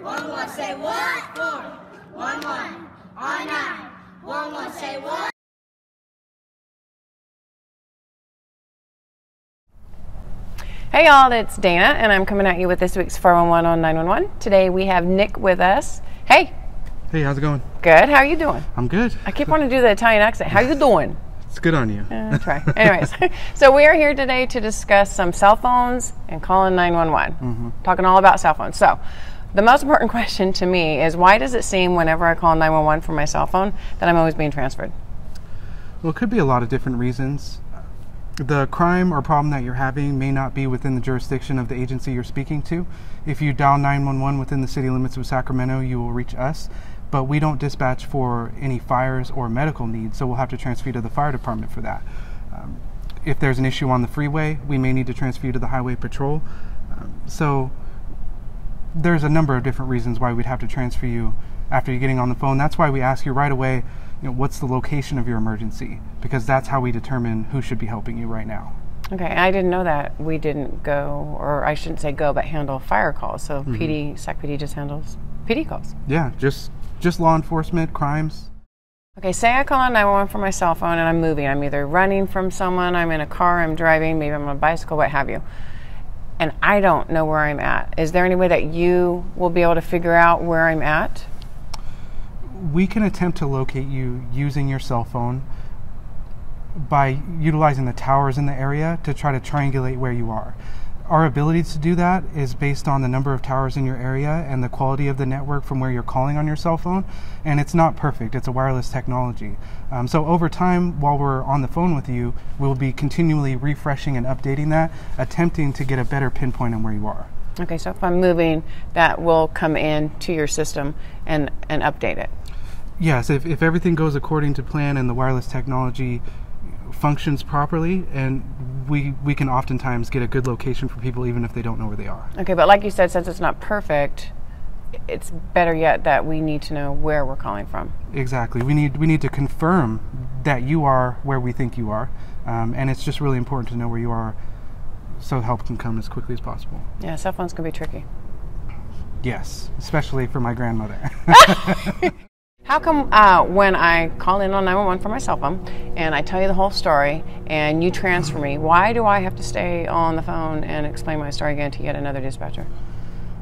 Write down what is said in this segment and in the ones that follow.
11 say what? 4. 11 on 9. 11 say what? Hey y'all, it's Dana, and I'm coming at you with this week's 411 on 911. Today we have Nick with us. Hey. Hey, how's it going? Good. How are you doing? I'm good. I keep wanting to do the Italian accent. How you doing? It's good on you. Try. Anyways, so we are here today to discuss some cell phones and calling 911. Talking all about cell phones. So, the most important question to me is, why does it seem whenever I call 911 from my cell phone that I'm always being transferred? Well, it could be a lot of different reasons. The crime or problem that you're having may not be within the jurisdiction of the agency you're speaking to. If you dial 911 within the city limits of Sacramento, you will reach us, but we don't dispatch for any fires or medical needs, so we'll have to transfer you to the fire department for that. If there's an issue on the freeway, we may need to transfer you to the highway patrol. So there's a number of different reasons why we'd have to transfer you after you're getting on the phone. That's why we ask you right away, what's the location of your emergency? Because that's how we determine who should be helping you right now. Okay, I didn't know that we didn't go, or I shouldn't say go, but handle fire calls. So PD, SACPD just handles PD calls. Yeah, just law enforcement, crimes. Okay, say I call on 911 from my cell phone and I'm moving. I'm either running from someone, I'm in a car, I'm driving, maybe I'm on a bicycle, what have you. And I don't know where I'm at. Is there any way that you will be able to figure out where I'm at? We can attempt to locate you using your cell phone by utilizing the towers in the area to try to triangulate where you are. Our ability to do that is based on the number of towers in your area and the quality of the network from where you're calling on your cell phone, and it's not perfect. It's a wireless technology. So over time, while we're on the phone with you, we'll be continually refreshing and updating that, attempting to get a better pinpoint on where you are. Okay, so if I'm moving, that will come in to your system and update it. Yes, if everything goes according to plan and the wireless technology functions properly, and we can oftentimes get a good location for people even if they don't know where they are. Okay, but like you said, since it's not perfect, it's better yet that we need to know where we're calling from. Exactly. We need to confirm that you are where we think you are, and it's just really important to know where you are so help can come as quickly as possible. Yeah, cell phones can be tricky. Yes, especially for my grandmother. How come when I call in on 911 from my cell phone and I tell you the whole story and you transfer me, why do I have to stay on the phone and explain my story again to yet another dispatcher?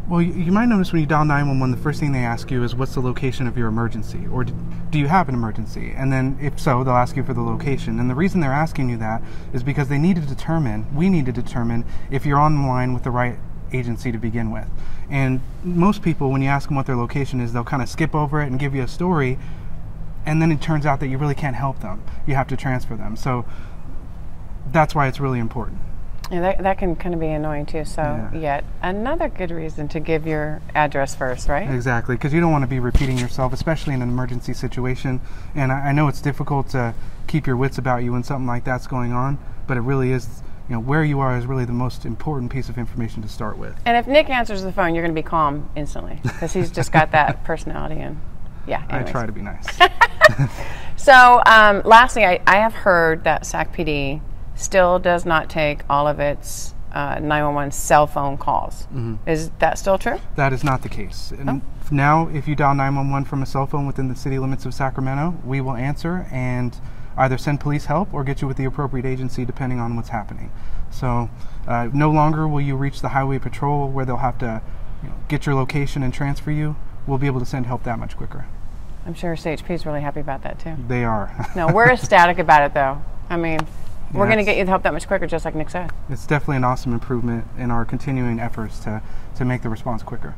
Well, you might notice when you dial 911, the first thing they ask you is, what's the location of your emergency? Or do you have an emergency? And then if so, they'll ask you for the location. And the reason they're asking you that is because we need to determine if you're on the line with the right agency to begin with. And most people, when you ask them what their location is, they'll kind of skip over it and give you a story, and then it turns out that you really can't help them. You have to transfer them. So that's why it's really important. Yeah, that can kind of be annoying too. So yet another good reason to give your address first, right? Exactly, because you don't want to be repeating yourself, especially in an emergency situation. And I know it's difficult to keep your wits about you when something like that's going on, but it really is. Where you are is really the most important piece of information to start with. And if Nick answers the phone, you're going to be calm instantly because he's just got that personality. And yeah, anyways. I try to be nice. So lastly, I have heard that SACPD still does not take all of its 911 cell phone calls. Is that still true? That is not the case. Now, if you dial 911 from a cell phone within the city limits of Sacramento, we will answer and either send police help or get you with the appropriate agency depending on what's happening. So no longer will you reach the highway patrol where they'll have to get your location and transfer you. We'll be able to send help that much quicker. I'm sure CHP is really happy about that too. They are. No, we're ecstatic about it though. I mean, we're going to get you the help that much quicker, just like Nick said. It's definitely an awesome improvement in our continuing efforts to make the response quicker.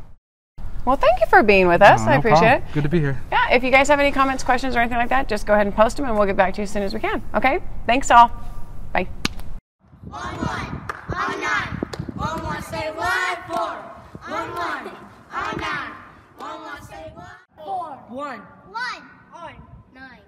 Well, thank you for being with us. I appreciate it. Good to be here. Yeah, if you guys have any comments, questions, or anything like that, just go ahead and post them and we'll get back to you as soon as we can. Okay? Thanks all. Bye. 11 on 9. 11 say what? 4. 11 on 9. 11 say what? 4. 1. 1 on 9.